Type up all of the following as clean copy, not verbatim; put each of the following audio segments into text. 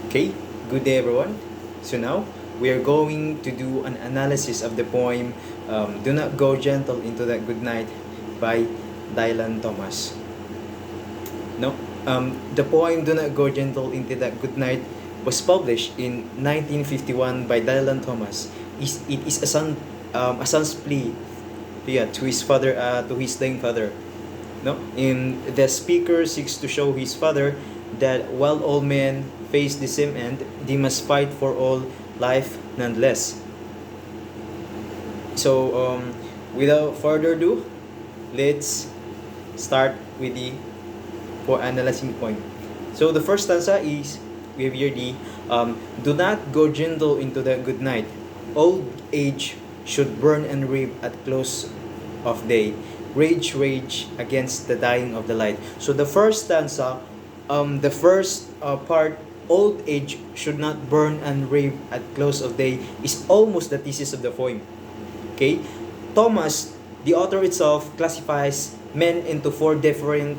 Okay, good day everyone. So now we are going to do an analysis of the poem Do Not Go Gentle Into That Good Night by Dylan Thomas. No, the poem Do Not Go Gentle Into That Good Night was published in 1951 by Dylan Thomas. It is a son's plea, to his father, to his dying father. No, in the speaker seeks to show his father that while all men face the same end, they must fight for all life nonetheless. So, without further ado, let's start with the for analyzing point. So the first stanza is we have here the do not go gentle into the good night. Old age should burn and rave at close of day. Rage, rage against the dying of the light. So the first stanza, the first part, old age should not burn and rave at close of day, is almost the thesis of the poem. Okay, Thomas, the author itself, classifies men into four different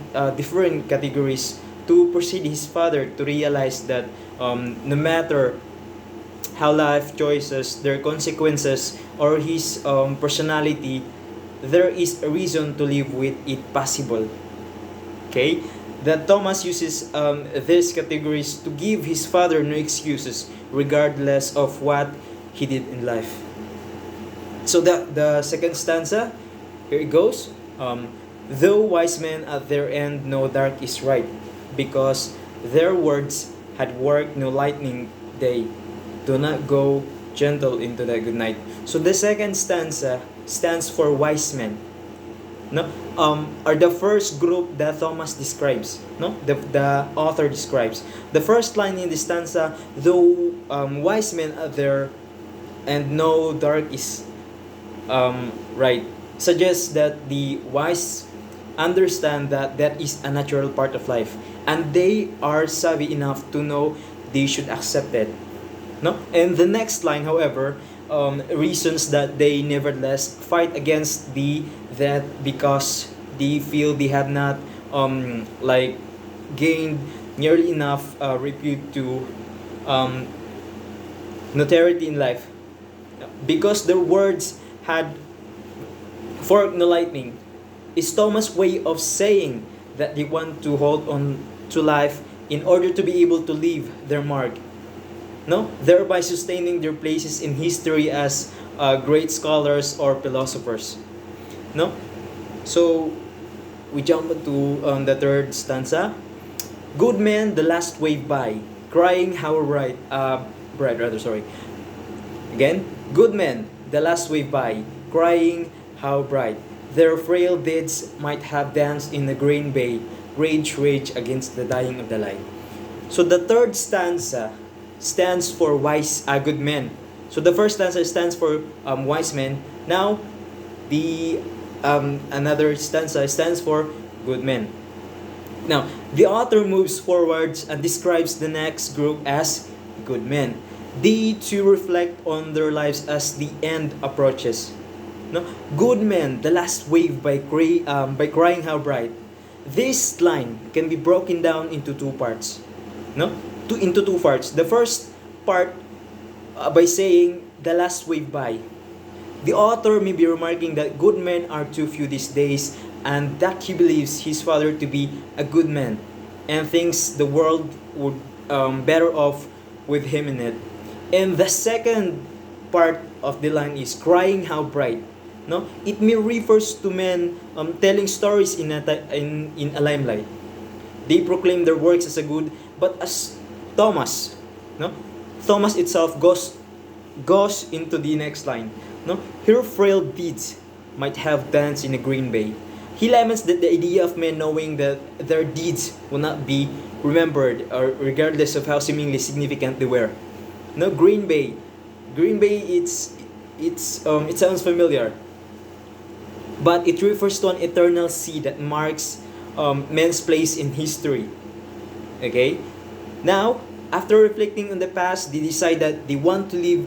categories to persuade his father to realize that no matter how life choices, their consequences, or his personality, there is a reason to live with it possible. Okay? That Thomas uses these categories to give his father no excuses regardless of what he did in life. So the second stanza, here it goes. Though wise men at their end know dark is right, because their words had worked no lightning day. Do not go gentle into the good night. So the second stanza stands for wise men. No, are the first group that Thomas describes. No, the author describes. The first line in the stanza, though wise men are there, and no dark is right, suggests that the wise understand that that is a natural part of life, and they are savvy enough to know they should accept it. No, and the next line, however, reasons that they nevertheless fight against that because they feel they have not gained nearly enough repute to notoriety in life, because their words had forked no lightning. Is Thomas' way of saying that they want to hold on to life in order to be able to leave their mark, no, thereby sustaining their places in history as great scholars or philosophers. No, so we jump to the third stanza. Good men, the last wave by, crying how bright rather sorry. Again, good men, the last wave by, crying how bright. Their frail deeds might have danced in the green bay, rage, rage against the dying of the light. So the third stanza stands for good men. So the first stanza stands for wise men. Now, the another stanza stands for good men. Now, the author moves forwards and describes the next group as good men. They too reflect on their lives as the end approaches. No, good men, the last wave by crying how bright. This line can be broken down into two parts. No, into two parts. The first part by saying the last wave by. The author may be remarking that good men are too few these days, and that he believes his father to be a good man, and thinks the world would better off with him in it. And the second part of the line is crying how bright. No, it may refers to men telling stories in a limelight. They proclaim their works as a good, but as Thomas, no, Thomas itself goes into the next line. No, her frail deeds might have danced in a green bay. He laments that the idea of men knowing that their deeds will not be remembered, or regardless of how seemingly significant they were. No, Green Bay. Green Bay, it sounds familiar, but it refers to an eternal sea that marks men's place in history. Okay? Now, after reflecting on the past, they decide that they want to live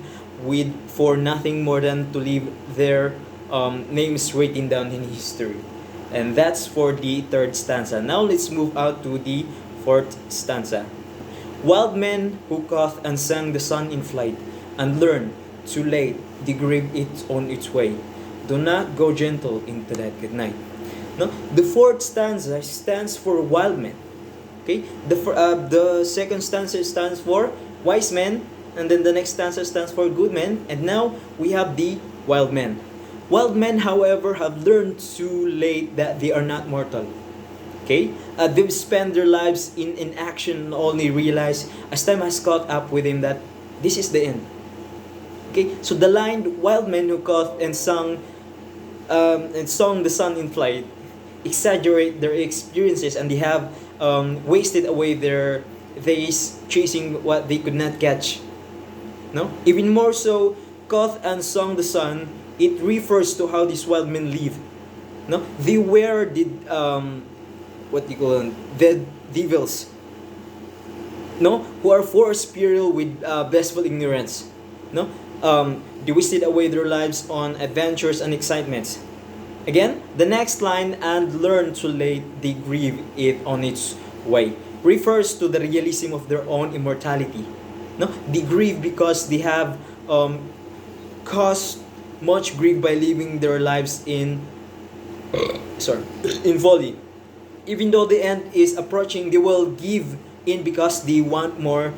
for nothing more than to leave their names written down in history. And that's for the third stanza. Now let's move out to the fourth stanza. Wild men who caught and sang the sun in flight, and learned too late the grave it on its way. Do not go gentle into that good night. No, the fourth stanza stands for wild men. Okay, the second stanza stands for wise men, and then the next stanza stands for good men, and now we have the wild men. Wild men, however, have learned too late that they are not mortal. Okay, they've spent their lives in inaction and only realize as time has caught up with him that this is the end. Okay, so the line "wild men who caught and sung the sun in flight" exaggerate their experiences, and they have wasted away their days chasing what they could not catch. No, even more so, caught and sung the sun. It refers to how these wild men live. No, they were the what do you call them? The devils. No, who are forced spiritual with blissful ignorance. No, they wasted away their lives on adventures and excitements. Again, the next line, "and learn to lay they grieve it on its way," refers to the realism of their own immortality. No, they grieve because they have caused much grief by living their lives in sorry in folly. Even though the end is approaching, they will give in because they want more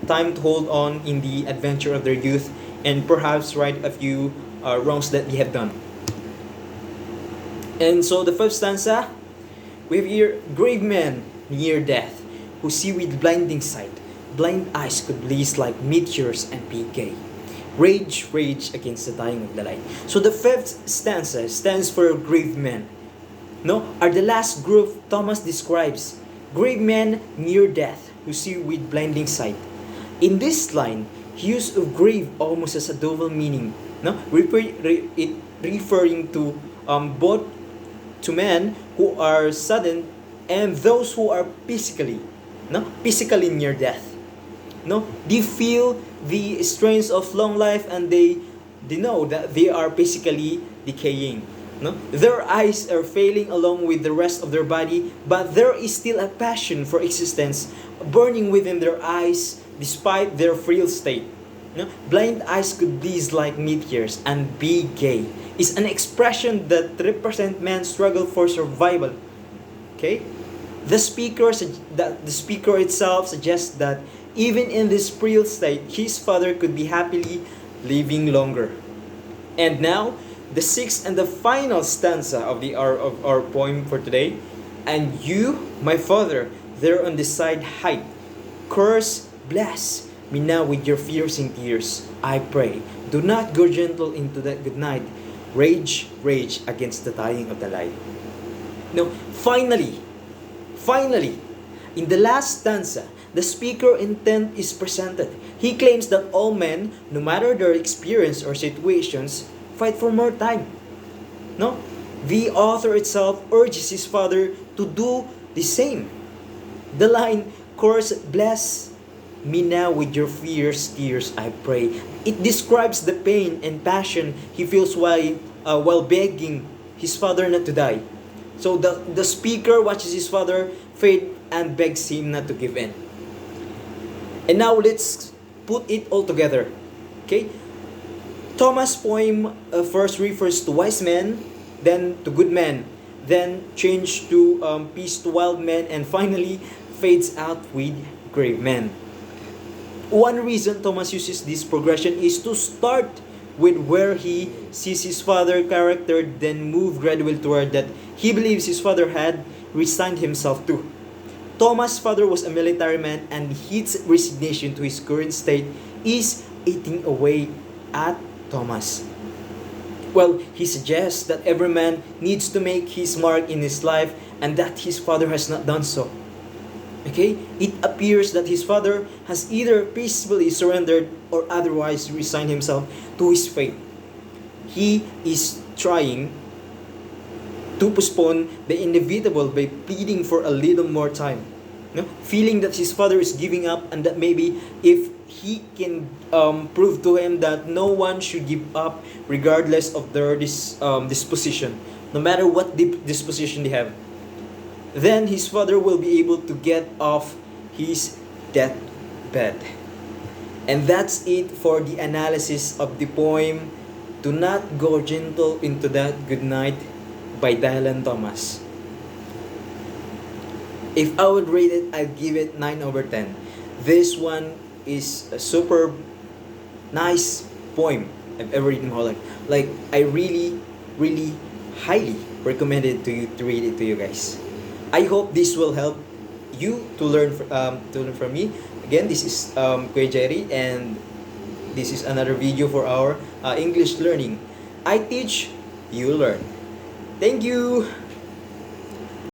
time to hold on in the adventure of their youth and perhaps right a few wrongs that they have done. And so the fifth stanza, we have here grave men near death who see with blinding sight. Blind eyes could blaze like meteors and be gay. Rage, rage against the dying of the light. So the fifth stanza stands for grave men. No, are the last group Thomas describes. Grave men near death who see with blinding sight. In this line, use of grave almost as a double meaning. No, it referring to both to men who are saddened and those who are physically near death. No, they feel the strains of long life, and they know that they are physically decaying. No, their eyes are failing along with the rest of their body, but there is still a passion for existence burning within their eyes despite their frail state. No, blind eyes could blaze like meteors and be gay is an expression that represent man's struggle for survival. Okay, the speaker itself suggests that even in this frail state, his father could be happily living longer. And now, the sixth and the final stanza of our poem for today. "And you, my father, there on the side height, curse, bless me now with your fears and tears. I pray, do not go gentle into that good night. Rage, rage against the dying of the light." No, finally, in the last stanza, the speaker intent is presented. He claims that all men, no matter their experience or situations, fight for more time. No? The author itself urges his father to do the same. The line, "Curse, bless me now with your fears, tears, I pray." It describes the pain and passion he feels while begging his father not to die. So the speaker watches his father fade and begs him not to give in. And now let's put it all together. Okay? Thomas' poem first refers to wise men, then to good men, then change to peace to wild men, and finally fades out with grave men. One reason Thomas uses this progression is to start with where he sees his father character, then move gradually toward that he believes his father had resigned himself to. Thomas' father was a military man, and his resignation to his current state is eating away at Thomas. Well, he suggests that every man needs to make his mark in his life and that his father has not done so. Okay? It appears that his father has either peacefully surrendered or otherwise resigned himself to his fate. He is trying to postpone the inevitable by pleading for a little more time. No? Feeling that his father is giving up and that maybe if he can prove to him that no one should give up regardless of their disposition, no matter what disposition they have, then his father will be able to get off his death bed. And that's it for the analysis of the poem Do Not Go Gentle Into That Good Night by Dylan Thomas. If I would rate it, I'd give it 9 over 10. This one is a super nice poem I've ever read in my whole life. Like, I really, really highly recommend it to read it to you guys. I hope this will help you to learn from me. Again, this is Kuya Jerry, and this is another video for our English learning. I teach, you learn. Thank you.